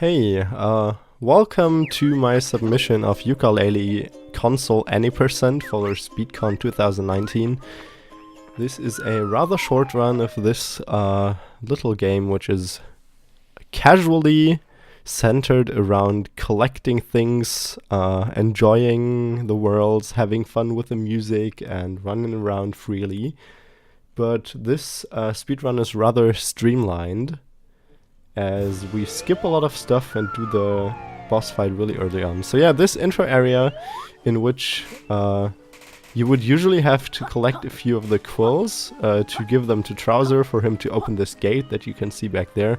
Hey, welcome to my submission of Yooka Laylee console any percent for Speedcon 2019. This is a rather short run of this little game, which is casually centered around collecting things, enjoying the worlds, having fun with the music, and running around freely. But this speedrun is rather streamlined, as we skip a lot of stuff and do the boss fight really early on. So yeah, this intro area in which you would usually have to collect a few of the quills to give them to Trouser for him to open this gate that you can see back there.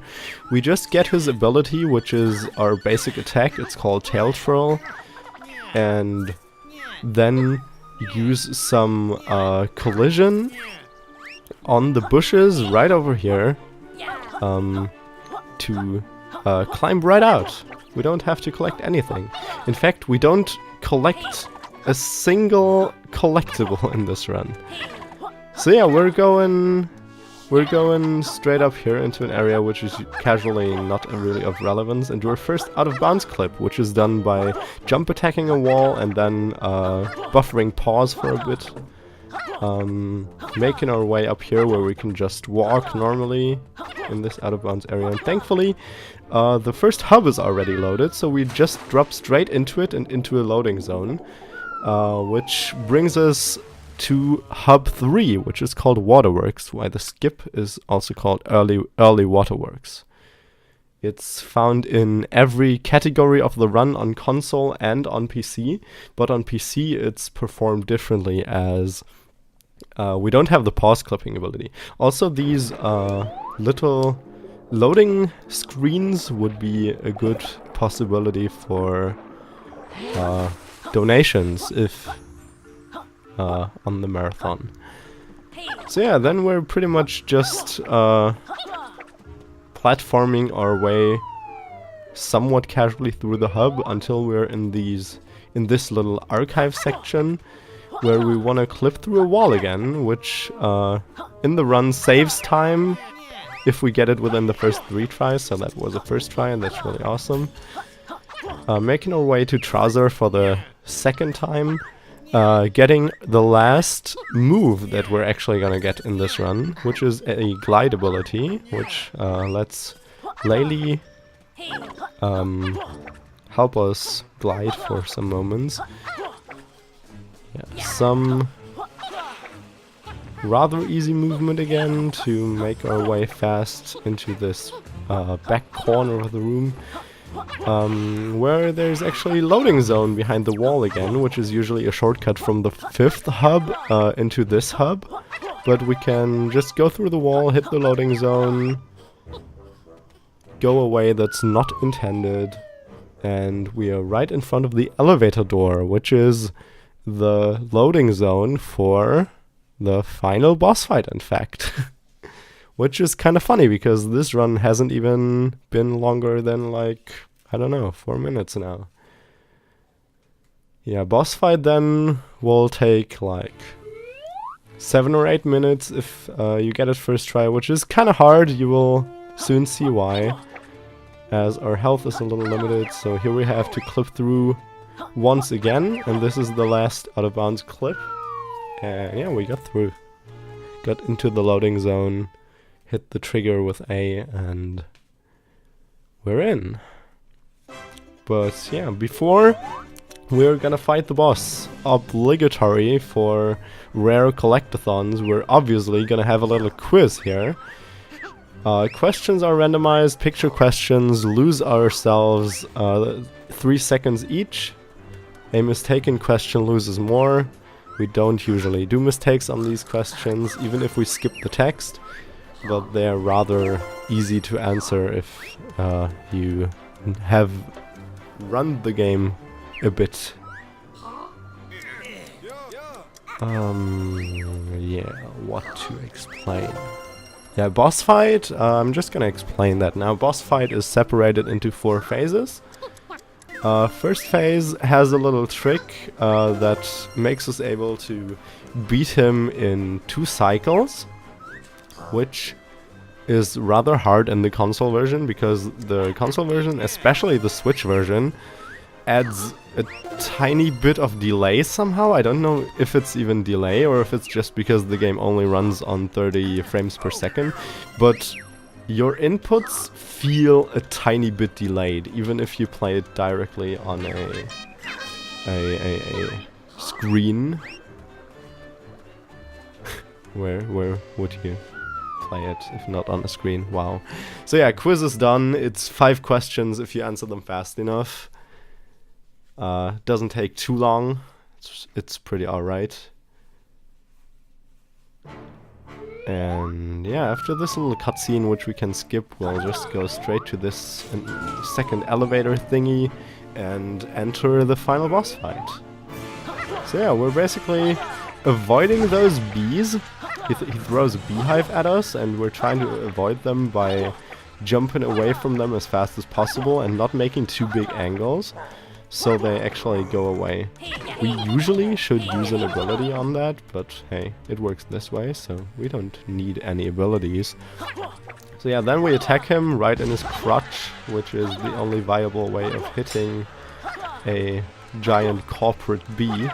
We just get his ability, which is our basic attack. It's called Tail Twirl, and then use some collision on the bushes right over here to climb right out. We don't have to collect anything. In fact, we don't collect a single collectible in this run. So yeah, we're going straight up here into an area which is casually not really of relevance, and do our first out of bounds clip, which is done by jump attacking a wall and then buffering pause for a bit. Making our way up here where we can just walk normally in this out of bounds area, and thankfully the first hub is already loaded, so we just drop straight into it and into a loading zone, which brings us to hub 3, which is called Waterworks, why the skip is also called early Waterworks. It's found in every category of the run on console and on PC, but on PC it's performed differently, as we don't have the pause clipping ability. Also, these little loading screens would be a good possibility for donations if on the marathon. So yeah, then we're pretty much just platforming our way somewhat casually through the hub until we're in this little archive section, where we want to clip through a wall again, which in the run saves time if we get it within the first 3 tries, so that was the first try and that's really awesome. Making our way to Trouser for the second time, getting the last move that we're actually gonna get in this run, which is a glide ability, which lets Laylee help us glide for some moments. Yeah, some rather easy movement again to make our way fast into this back corner of the room, where there's actually a loading zone behind the wall again, which is usually a shortcut from the 5th hub into this hub, but we can just go through the wall, hit the loading zone, go away that's not intended, and we are right in front of the elevator door, which is the loading zone for the final boss fight, in fact. Which is kind of funny, because this run hasn't even been longer than, like, I don't know, 4 minutes now. Yeah, boss fight then will take like 7 or 8 minutes if you get it first try, which is kind of hard. You will soon see why, as our health is a little limited. So here we have to clip through once again, and this is the last out of bounds clip, and yeah, we got through, got into the loading zone, hit the trigger with A, and we're in. But yeah, before we're gonna fight the boss, obligatory for rare collectathons, we're obviously gonna have a little quiz here. Questions are randomized, picture questions, lose ourselves 3 seconds each. A mistaken question loses more. We don't usually do mistakes on these questions, even if we skip the text, but they're rather easy to answer if you have run the game a bit. Yeah, what to explain? Yeah, boss fight, I'm just gonna explain that now. Boss fight is separated into 4 phases. First phase has a little trick that makes us able to beat him in 2 cycles, which is rather hard in the console version, because the console version, especially the Switch version, adds a tiny bit of delay somehow. I don't know if it's even delay or if it's just because the game only runs on 30 frames per second, but your inputs feel a tiny bit delayed, even if you play it directly on a screen. Where would you play it if not on a screen? Wow. So yeah, quiz is done. It's 5 questions if you answer them fast enough. Doesn't take too long. It's pretty alright. And yeah, after this little cutscene, which we can skip, we'll just go straight to this second elevator thingy and enter the final boss fight. So yeah, we're basically avoiding those bees. He throws a beehive at us, and we're trying to avoid them by jumping away from them as fast as possible and not making too big angles, so they actually go away. We usually should use an ability on that, but hey, it works this way, so we don't need any abilities. So yeah, then we attack him right in his crotch, which is the only viable way of hitting a giant corporate bee.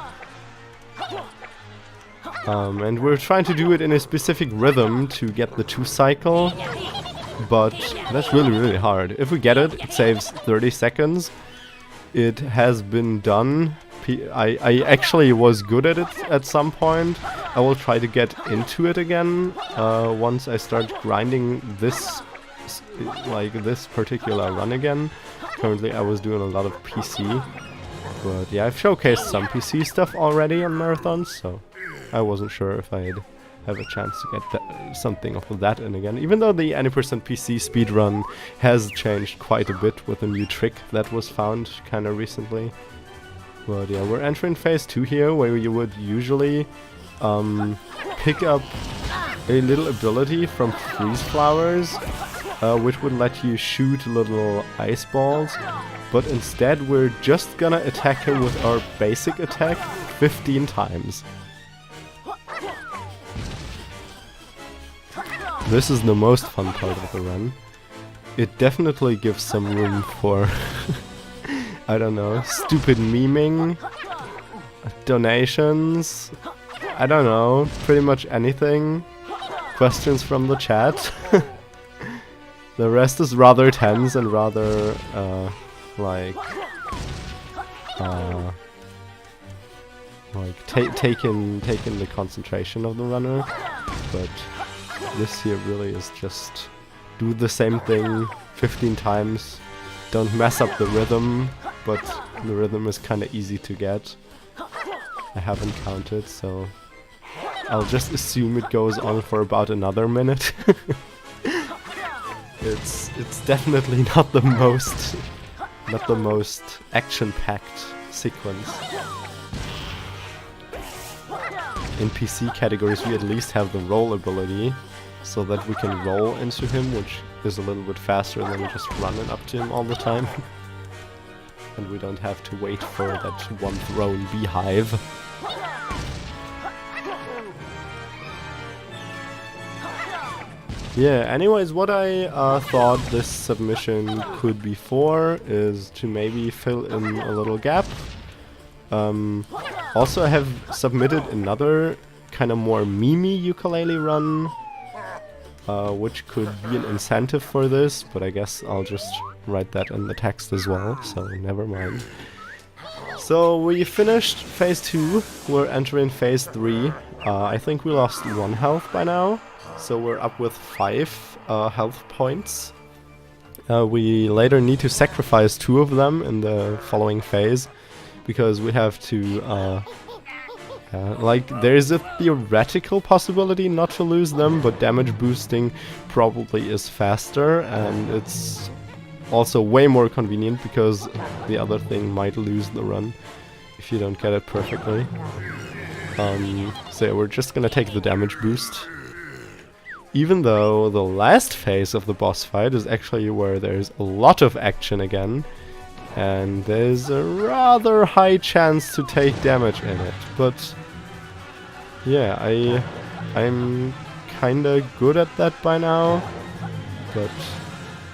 And we're trying to do it in a specific rhythm to get the 2 cycle, but that's really hard. If we get it, it saves 30 seconds. It has been done. I actually was good at it at some point. I will try to get into it again once I start grinding this, like this particular run again. Currently I was doing a lot of PC, but yeah, I've showcased some PC stuff already on marathons, so I wasn't sure if I'd have a chance to get something of that in again, even though the any% PC speedrun has changed quite a bit with a new trick that was found kind of recently. But yeah, we're entering phase 2 here, where you would usually pick up a little ability from freeze flowers, which would let you shoot little ice balls, but instead we're just gonna attack him with our basic attack 15 times. This is the most fun part of the run. It definitely gives some room for, I don't know, stupid memeing, donations, I don't know, pretty much anything, questions from the chat. The rest is rather tense and rather, taking the concentration of the runner, but this here really is just do the same thing 15 times, don't mess up the rhythm, but the rhythm is kinda easy to get. I haven't counted, so I'll just assume it goes on for about another minute. It's definitely not the most action-packed sequence. In PC categories we at least have the roll ability, so that we can roll into him, which is a little bit faster than just running up to him all the time. And we don't have to wait for that one thrown beehive. Yeah, anyways, what I thought this submission could be for is to maybe fill in a little gap. Also, I have submitted another kind of more memey ukulele run, which could be an incentive for this, but I guess I'll just write that in the text as well, so never mind. So we finished phase 2, we're entering phase 3. I think we lost 1 health by now, so we're up with 5 health points. We later need to sacrifice 2 of them in the following phase, because we have to there's a theoretical possibility not to lose them, but damage boosting probably is faster, and it's also way more convenient because the other thing might lose the run if you don't get it perfectly. So we're just gonna take the damage boost. Even though the last phase of the boss fight is actually where there's a lot of action again, and there's a rather high chance to take damage in it, but yeah, I'm kinda good at that by now. but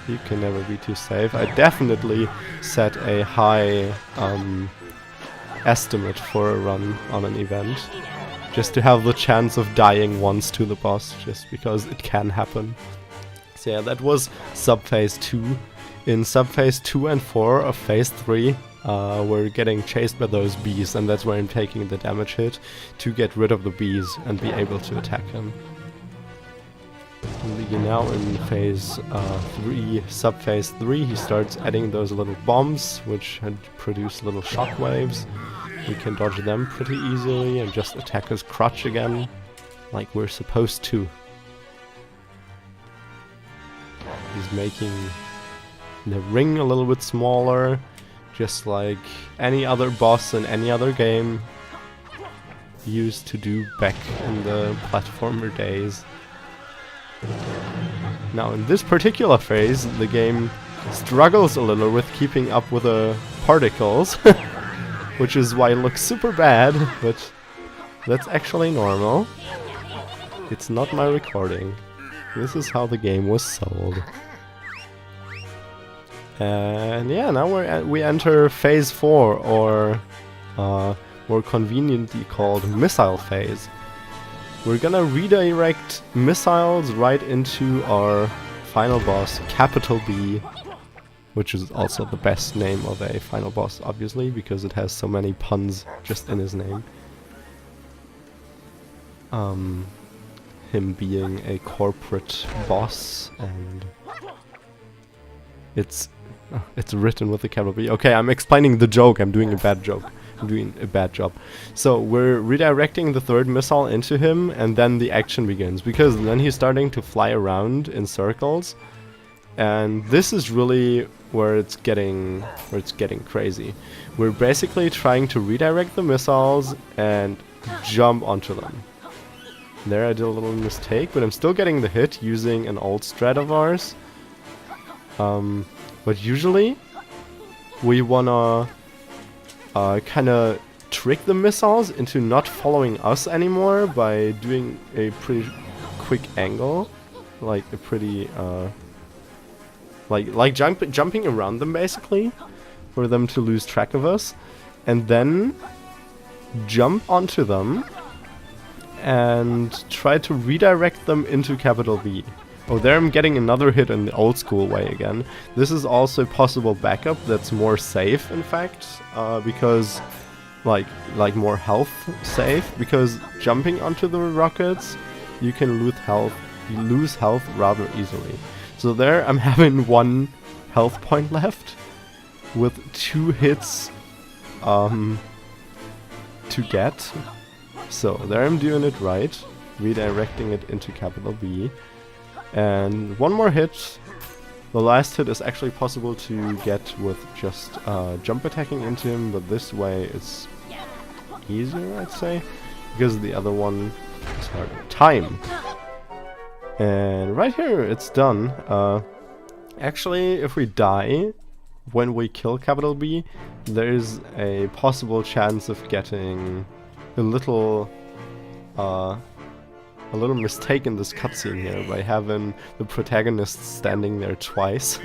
you can never be too safe. I definitely set a high estimate for a run on an event, just to have the chance of dying once to the boss, just because it can happen. So yeah, that was sub-phase 2. In sub-phase 2 and 4 of phase 3, we're getting chased by those bees, and that's where I'm taking the damage hit to get rid of the bees and be able to attack him. Now in phase 3, sub-phase 3, he starts adding those little bombs, which had produce little shockwaves. We can dodge them pretty easily and just attack his crotch again, like we're supposed to. He's making the ring a little bit smaller, just like any other boss in any other game used to do back in the platformer days. Now in this particular phase, the game struggles a little with keeping up with the particles, which is why it looks super bad, but that's actually normal. It's not my recording. This is how the game was sold. And yeah, now we enter phase 4, or more conveniently called missile phase. We're gonna redirect missiles right into our final boss, Capital B, which is also the best name of a final boss, obviously, because it has so many puns just in his name. Him being a corporate boss, and it's written with a capital B. Okay, I'm explaining the joke. I'm doing a bad joke. I'm doing a bad job. So we're redirecting the third missile into him, and then the action begins, because then he's starting to fly around in circles, and this is really where it's getting crazy. We're basically trying to redirect the missiles and jump onto them. There I did a little mistake, but I'm still getting the hit using an old strat of ours. But usually we wanna kinda trick the missiles into not following us anymore by doing a pretty quick angle, like a pretty like jumping around them basically, for them to lose track of us, and then jump onto them and try to redirect them into capital B. Oh, there I'm getting another hit in the old school way again. This is also a possible backup that's more safe, in fact, because like more health safe, because jumping onto the rockets, you can lose health rather easily. So there I'm having 1 health point left with 2 hits to get. So there I'm doing it right, redirecting it into capital B. And 1 more hit. The last hit is actually possible to get with just jump attacking into him, but this way it's easier, I'd say, because the other one is harder. Time! And right here it's done. Actually, if we die when we kill capital B, there's a possible chance of getting a little mistake in this cutscene here by having the protagonists standing there twice.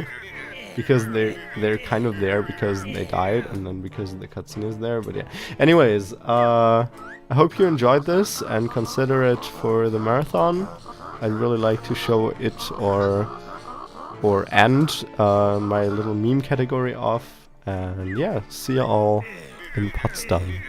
Because they're kind of there because they died, and then because the cutscene is there, but yeah. Anyways, I hope you enjoyed this and consider it for the marathon. I'd really like to show it or end my little meme category off, and yeah, see you all in Potsdam.